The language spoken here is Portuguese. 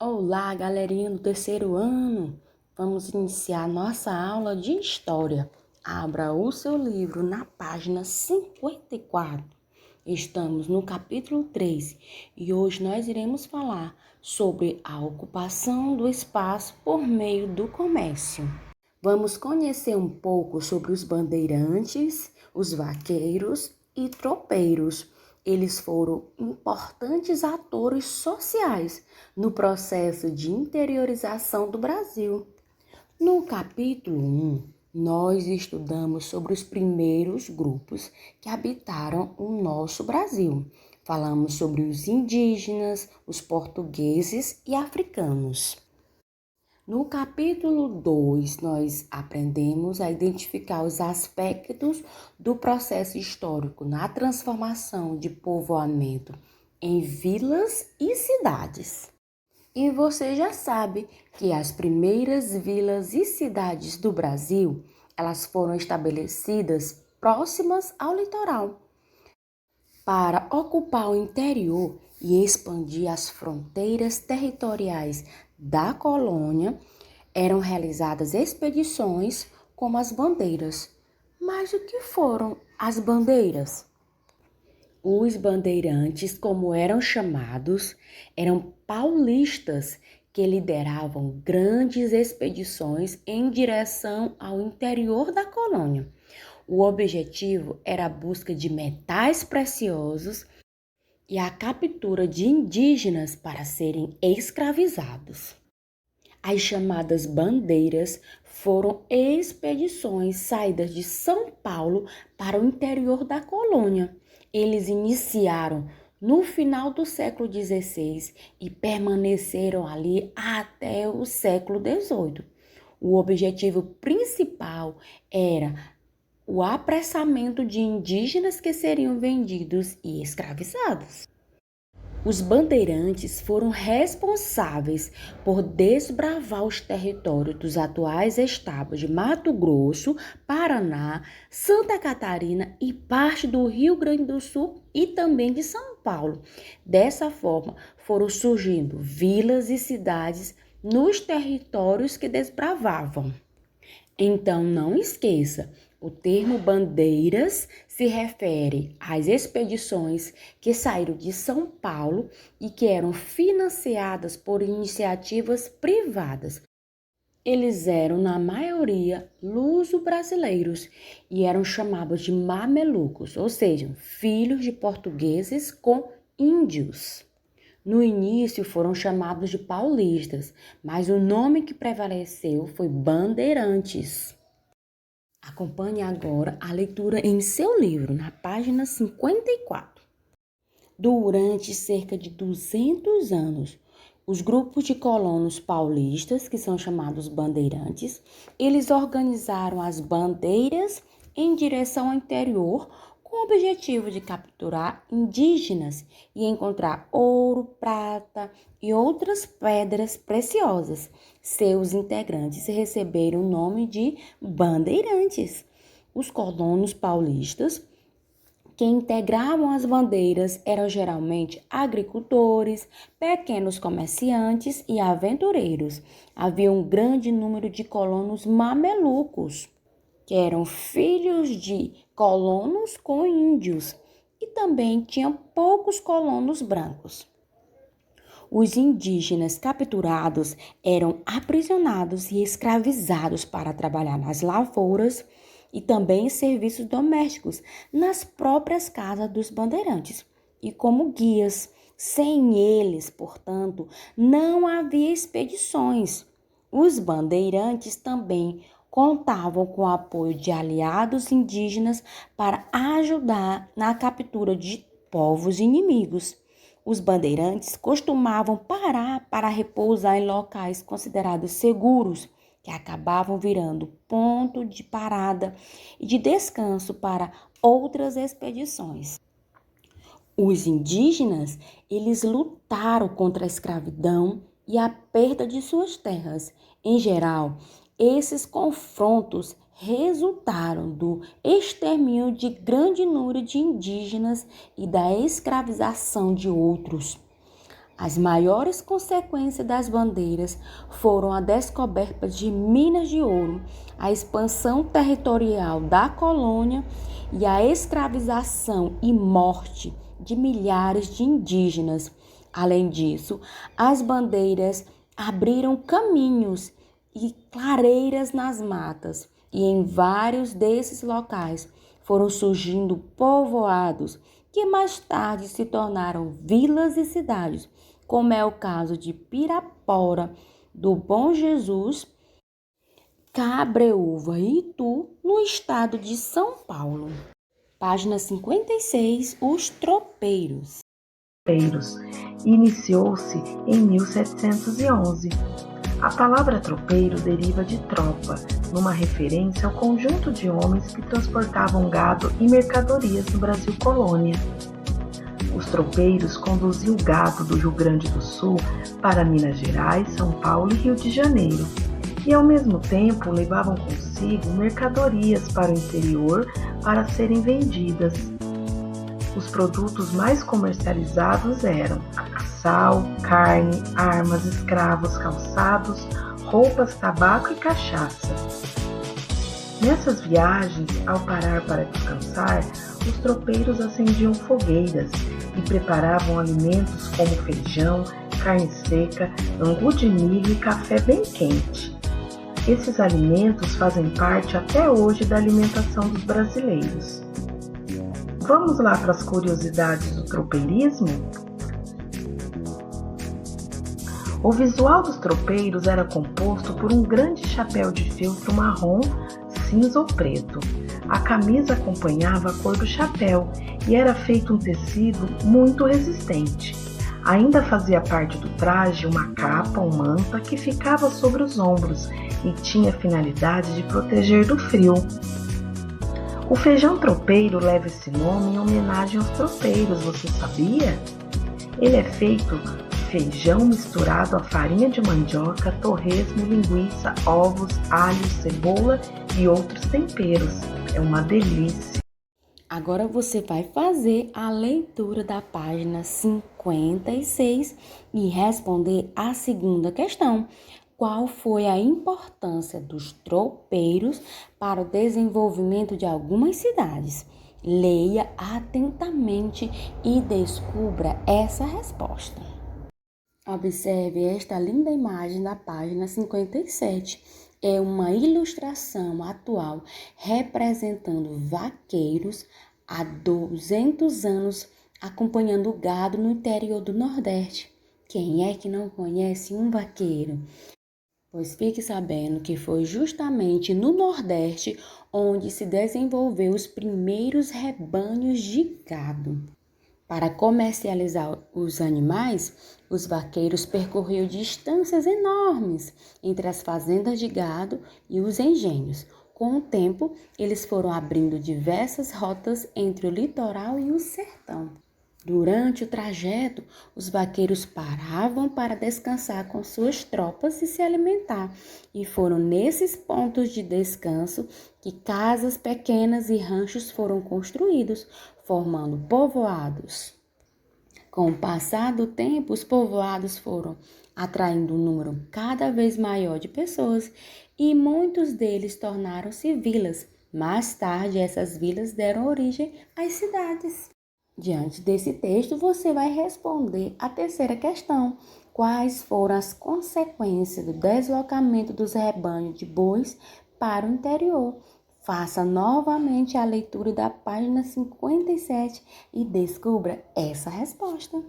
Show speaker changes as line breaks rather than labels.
Olá, galerinha do terceiro ano! Vamos iniciar nossa aula de História. Abra o seu livro na página 54. Estamos no capítulo 3 e hoje nós iremos falar sobre a ocupação do espaço por meio do comércio. Vamos conhecer um pouco sobre os bandeirantes, os vaqueiros e tropeiros. Eles foram importantes atores sociais no processo de interiorização do Brasil. No capítulo 1, nós estudamos sobre os primeiros grupos que habitaram o nosso Brasil. Falamos sobre os indígenas, os portugueses e africanos. No capítulo 2, nós aprendemos a identificar os aspectos do processo histórico na transformação de povoamento em vilas e cidades. E você já sabe que as primeiras vilas e cidades do Brasil, elas foram estabelecidas próximas ao litoral, para ocupar o interior e expandir as fronteiras territoriais da colônia, eram realizadas expedições como as bandeiras. Mas o que foram as bandeiras? Os bandeirantes, como eram chamados, eram paulistas que lideravam grandes expedições em direção ao interior da colônia. O objetivo era a busca de metais preciosos e a captura de indígenas para serem escravizados. As chamadas bandeiras foram expedições saídas de São Paulo para o interior da colônia. Eles iniciaram no final do século XVI e permaneceram ali até o século XVIII. O objetivo principal era o apressamento de indígenas que seriam vendidos e escravizados. Os bandeirantes foram responsáveis por desbravar os territórios dos atuais estados de Mato Grosso, Paraná, Santa Catarina e parte do Rio Grande do Sul e também de São Paulo. Dessa forma, foram surgindo vilas e cidades nos territórios que desbravavam. Então, não esqueça, o termo bandeiras se refere às expedições que saíram de São Paulo e que eram financiadas por iniciativas privadas. Eles eram, na maioria, luso-brasileiros e eram chamados de mamelucos, ou seja, filhos de portugueses com índios. No início foram chamados de paulistas, mas o nome que prevaleceu foi bandeirantes. Acompanhe agora a leitura em seu livro, na página 54. Durante cerca de 200 anos, os grupos de colonos paulistas, que são chamados bandeirantes, eles organizaram as bandeiras em direção ao interior com o objetivo de capturar indígenas e encontrar ouro, prata e outras pedras preciosas. Seus integrantes receberam o nome de bandeirantes. Os colonos paulistas que integravam as bandeiras eram geralmente agricultores, pequenos comerciantes e aventureiros. Havia um grande número de colonos mamelucos, que eram filhos de colonos com índios, e também tinham poucos colonos brancos. Os indígenas capturados eram aprisionados e escravizados para trabalhar nas lavouras e também em serviços domésticos nas próprias casas dos bandeirantes e como guias. Sem eles, portanto, não havia expedições. Os bandeirantes também contavam com o apoio de aliados indígenas para ajudar na captura de povos inimigos. Os bandeirantes costumavam parar para repousar em locais considerados seguros, que acabavam virando ponto de parada e de descanso para outras expedições. Os indígenas, eles lutaram contra a escravidão e a perda de suas terras. Em geral, esses confrontos resultaram do extermínio de grande número de indígenas e da escravização de outros. As maiores consequências das bandeiras foram a descoberta de minas de ouro, a expansão territorial da colônia e a escravização e morte de milhares de indígenas. Além disso, as bandeiras abriram caminhos e clareiras nas matas, e em vários desses locais foram surgindo povoados que mais tarde se tornaram vilas e cidades, como é o caso de Pirapora, do Bom Jesus, Cabreúva e Itu, no estado de São Paulo. Página 56, os tropeiros.
Iniciou-se em 1711. A palavra tropeiro deriva de tropa, numa referência ao conjunto de homens que transportavam gado e mercadorias no Brasil colônia. Os tropeiros conduziam o gado do Rio Grande do Sul para Minas Gerais, São Paulo e Rio de Janeiro, e ao mesmo tempo levavam consigo mercadorias para o interior para serem vendidas. Os produtos mais comercializados eram sal, carne, armas, escravos, calçados, roupas, tabaco e cachaça. Nessas viagens, ao parar para descansar, os tropeiros acendiam fogueiras e preparavam alimentos como feijão, carne seca, angu de milho e café bem quente. Esses alimentos fazem parte até hoje da alimentação dos brasileiros. Vamos lá para as curiosidades do tropeirismo? O visual dos tropeiros era composto por um grande chapéu de feltro marrom, cinza ou preto. A camisa acompanhava a cor do chapéu e era feito um tecido muito resistente. Ainda fazia parte do traje uma capa ou manta que ficava sobre os ombros e tinha a finalidade de proteger do frio. O feijão tropeiro leva esse nome em homenagem aos tropeiros, você sabia? Ele é feito feijão misturado a farinha de mandioca, torresmo, linguiça, ovos, alho, cebola e outros temperos. É uma delícia.
Agora você vai fazer a leitura da página 56 e responder a segunda questão. Qual foi a importância dos tropeiros para o desenvolvimento de algumas cidades? Leia atentamente e descubra essa resposta. Observe esta linda imagem da página 57. É uma ilustração atual representando vaqueiros há 200 anos acompanhando o gado no interior do Nordeste. Quem é que não conhece um vaqueiro? Pois fique sabendo que foi justamente no Nordeste onde se desenvolveu os primeiros rebanhos de gado. Para comercializar os animais, os vaqueiros percorriam distâncias enormes entre as fazendas de gado e os engenhos. Com o tempo, eles foram abrindo diversas rotas entre o litoral e o sertão. Durante o trajeto, os vaqueiros paravam para descansar com suas tropas e se alimentar. E foram nesses pontos de descanso que casas pequenas e ranchos foram construídos, formando povoados. Com o passar do tempo, os povoados foram atraindo um número cada vez maior de pessoas e muitos deles tornaram-se vilas. Mais tarde, essas vilas deram origem às cidades. Diante desse texto, você vai responder a terceira questão. Quais foram as consequências do deslocamento dos rebanhos de bois para o interior? Faça novamente a leitura da página 57 e descubra essa resposta.